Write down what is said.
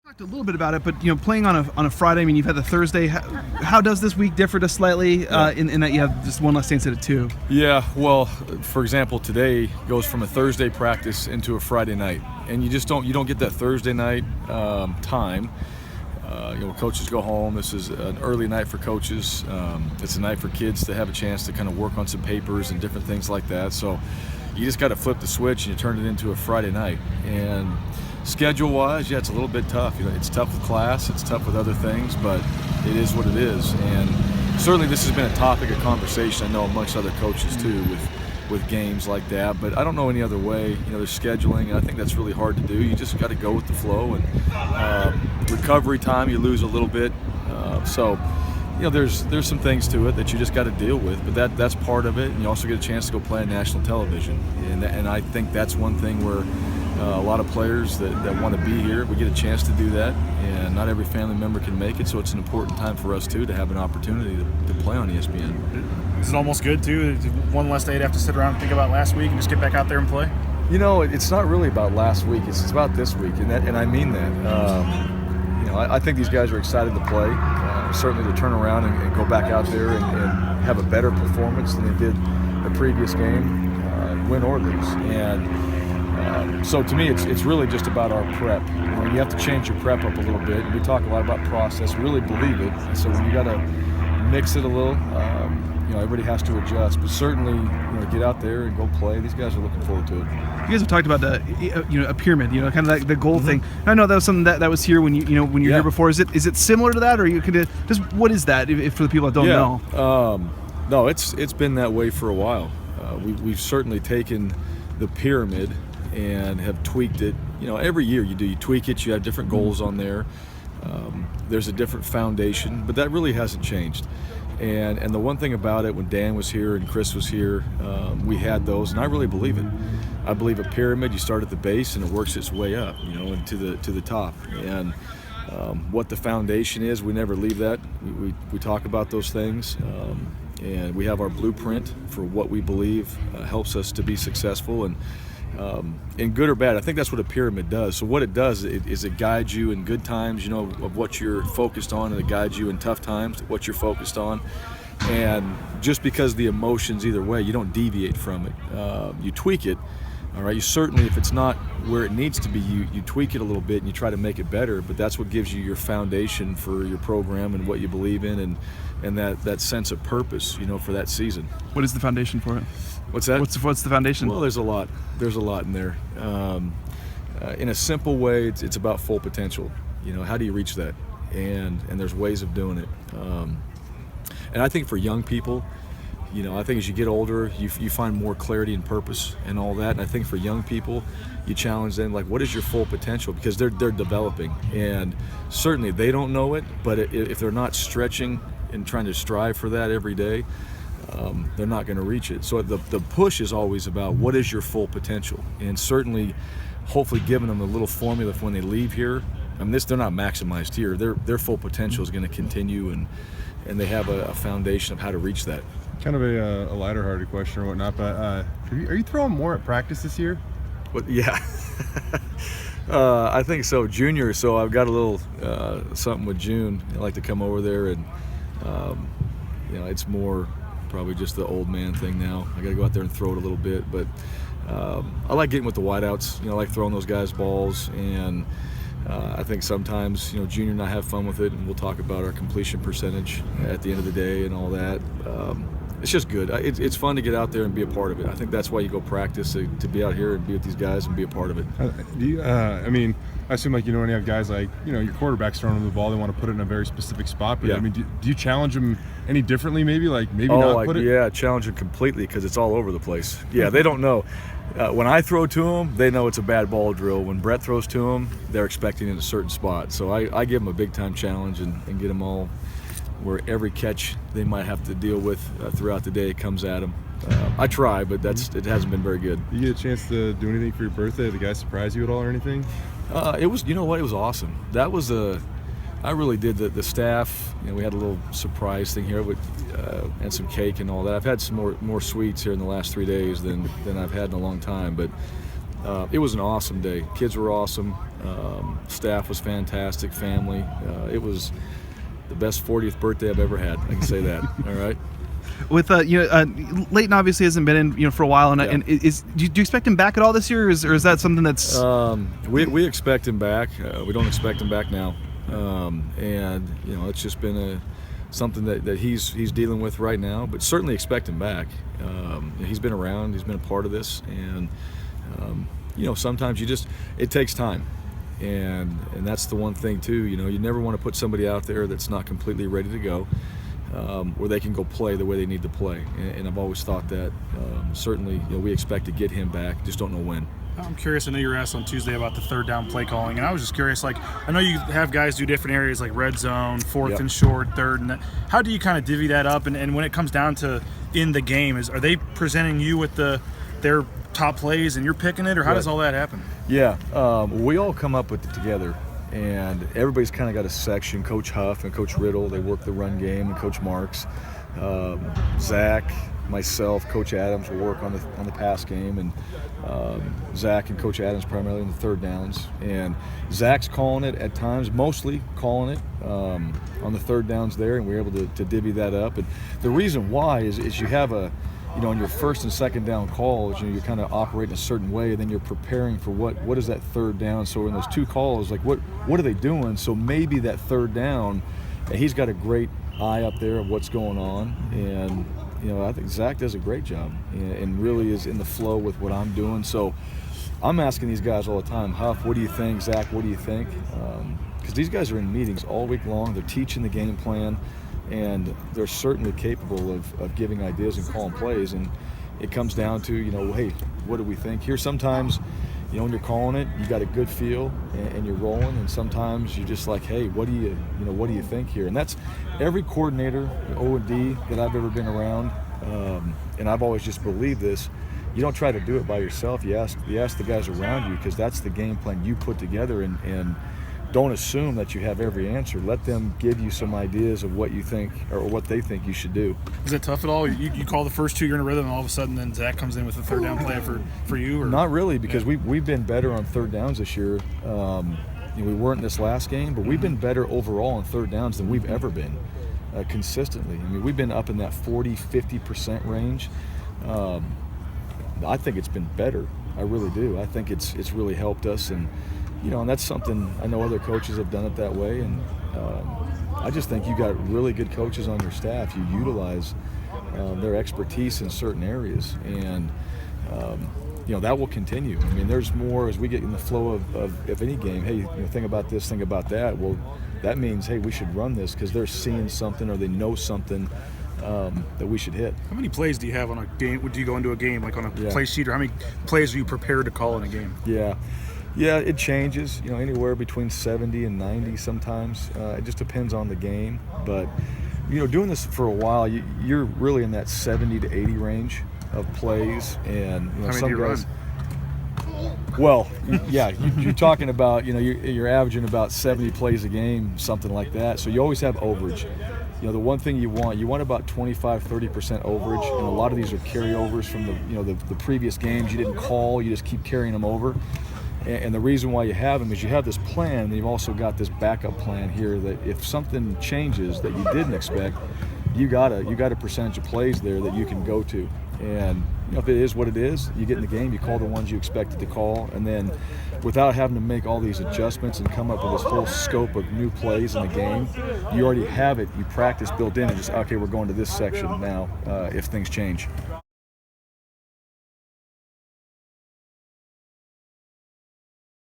Talked a little bit about it, but playing on a Friday. I mean, you've had the Thursday. How does this week differ just slightly in that you have just one less day instead of two? Yeah, well, for example, today goes from a Thursday practice into a Friday night, and you don't get that Thursday night time. Coaches go home. This is an early night for coaches. It's a night for kids to have a chance to kind of work on some papers and different things like that. So you just got to flip the switch and you turn it into a Friday night. And schedule-wise, yeah, it's a little bit tough. It's tough with class, it's tough with other things, but it is what it is. And certainly this has been a topic of conversation, I know, amongst other coaches too, with games like that. But I don't know any other way. There's scheduling, and I think that's really hard to do. You just got to go with the flow. And recovery time, you lose a little bit. There's some things to it that you just got to deal with. But that's part of it. And you also get a chance to go play on national television. And I think that's one thing where a lot of players that want to be here, we get a chance to do that, and not every family member can make it, so it's an important time for us too to have an opportunity to play on ESPN. Is it almost good too? One less day to have to sit around and think about last week and just get back out there and play? It's not really about last week, it's about this week, and I mean that. I think these guys are excited to play, certainly to turn around and go back out there and have a better performance than they did the previous game, win or lose. So to me, it's really just about our prep. You have to change your prep up a little bit. We talk a lot about process, really believe it. And so when you got to mix it a little, everybody has to adjust. But certainly, get out there and go play. These guys are looking forward to it. You guys have talked about a pyramid, kind of like the goal thing. I know that was something that was here when you were here before. Is it similar to that, or you could just what is that if for the people that don't know? No, it's been that way for a while. We've certainly taken the pyramid and have tweaked it. Every year you tweak it, you have different goals on there. There's a different foundation, but that really hasn't changed. And the one thing about it, when Dan was here and Chris was here, we had those, and I really believe it. I believe a pyramid, you start at the base and it works its way up, and to the top. And what the foundation is, we never leave that. We talk about those things. And we have our blueprint for what we believe helps us to be successful, and in good or bad. I think that's what a pyramid does. So what it does is it guides you in good times, of what you're focused on, and it guides you in tough times, what you're focused on. And just because the emotions either way, you don't deviate from it. You tweak it. All right, you certainly, if it's not where it needs to be, you tweak it a little bit and you try to make it better, but that's what gives you your foundation for your program and what you believe in, and that sense of purpose, for that season. What is the foundation for it? What's that? What's the foundation? Well, there's a lot in there. In a simple way, it's about full potential. How do you reach that? And there's ways of doing it. And I think for young people, I think as you get older, you find more clarity and purpose and all that. And I think for young people, you challenge them, like, what is your full potential? Because they're developing. And certainly they don't know it, but if they're not stretching and trying to strive for that every day, they're not going to reach it. So the push is always about what is your full potential. And certainly, hopefully giving them a little formula for when they leave here. I mean, they're not maximized here. Their full potential is going to continue, and they have a foundation of how to reach that. Kind of a lighter-hearted question or whatnot, but are you throwing more at practice this year? Yeah, I think so. Junior, so I've got a little something with June. I like to come over there, and it's more probably just the old man thing now. I got to go out there and throw it a little bit, but I like getting with the wideouts. I like throwing those guys balls, and I think sometimes, Junior and I have fun with it, and we'll talk about our completion percentage at the end of the day and all that. It's just good. It's fun to get out there and be a part of it. I think that's why you go practice, to be out here and be with these guys and be a part of it. I assume when you have guys like, your quarterback's throwing them the ball, they want to put it in a very specific spot. But yeah. Do you challenge them any differently maybe? Not put it? Yeah, challenge them completely because it's all over the place. Yeah, they don't know. When I throw to them, they know it's a bad ball drill. When Brett throws to them, they're expecting it in a certain spot. So I give them a big-time challenge and get them all where every catch they might have to deal with throughout the day comes at them. I try, but it hasn't been very good. You get a chance to do anything for your birthday? Did the guys surprise you at all or anything? It was, it was awesome. That was I really did the staff. We had a little surprise thing here and some cake and all that. I've had some more sweets here in the last 3 days than I've had in a long time, but It was an awesome day. Kids were awesome. Staff was fantastic. Family. It was the best 40th birthday I've ever had. I can say that. All right. With Layton obviously hasn't been in for a while, and do you expect him back at all this year, or is that something that's? We expect him back. We don't expect him back now, and it's just been something that he's dealing with right now. But certainly expect him back. He's been around. He's been a part of this, and sometimes it takes time. And that's the one thing too. You never want to put somebody out there that's not completely ready to go, where they can go play the way they need to play. And I've always thought that. Certainly, we expect to get him back. Just don't know when. I'm curious. I know you were asked on Tuesday about the third down play calling, and I was just curious. Like, I know you have guys do different areas like red zone, fourth and short, third, and how do you kind of divvy that up? And when it comes down to in the game, are they presenting you with their top plays and you're picking it, or how does all that happen? Yeah, we all come up with it together, and everybody's kind of got a section. Coach Huff and Coach Riddle, they work the run game, and Coach Marks, Zach, myself, Coach Adams will work on the pass game, and Zach and Coach Adams primarily on the third downs. And Zach's calling it at times, mostly calling it on the third downs there, and we're able to divvy that up. And the reason why is you have on your first and second down calls, you're kind of operating a certain way, and then you're preparing for what is that third down. So in those two calls, like what are they doing? So maybe that third down, and he's got a great eye up there of what's going on, and I think Zach does a great job and really is in the flow with what I'm doing. So I'm asking these guys all the time, Huff, what do you think? Zach, what do you think? Because these guys are in meetings all week long. They're teaching the game plan, and they're certainly capable of giving ideas and calling plays. And it comes down to, hey, what do we think here? Sometimes, when you're calling it, you got a good feel and you're rolling, and sometimes you're just like, hey, what do you think here? And that's every coordinator, O&D that I've ever been around, and I've always just believed this. You don't try to do it by yourself. You ask the guys around you, because that's the game plan you put together, and don't assume that you have every answer. Let them give you some ideas of what you think or what they think you should do. Is it tough at all? You call the first two, you're in a rhythm, and all of a sudden then Zach comes in with a third down play for you? Or? Not really, because we've been better on third downs this year. We weren't in this last game, but we've been better overall on third downs than we've ever been consistently. We've been up in that 40-50% range. I think it's been better. I really do. I think it's really helped us, and that's something I know other coaches have done it that way, and I just think you got really good coaches on your staff. You utilize their expertise in certain areas, and that will continue. There's more as we get in the flow of any game. Hey, think about this, think about that. Well, that means, hey, we should run this because they're seeing something or they know something that we should hit. How many plays do you have on a game? Would you go into a game like on a play sheet, or how many plays are you prepared to call in a game? Yeah, it changes, anywhere between 70 and 90 sometimes. It just depends on the game. But, doing this for a while, you're really in that 70 to 80 range of plays. And how many some do you guys, run? Well, yeah, you're talking about, you're averaging about 70 plays a game, something like that. So you always have overage. The one thing you want about 25-30% overage, and a lot of these are carryovers from the previous games. You didn't call, you just keep carrying them over. And the reason why you have them is you have this plan, and you've also got this backup plan here that if something changes that you didn't expect, you got a percentage of plays there that you can go to. And if it is what it is, you get in the game, you call the ones you expected to call, and then without having to make all these adjustments and come up with this whole scope of new plays in the game, you already have it, you practice built in, and just, okay, we're going to this section now if things change.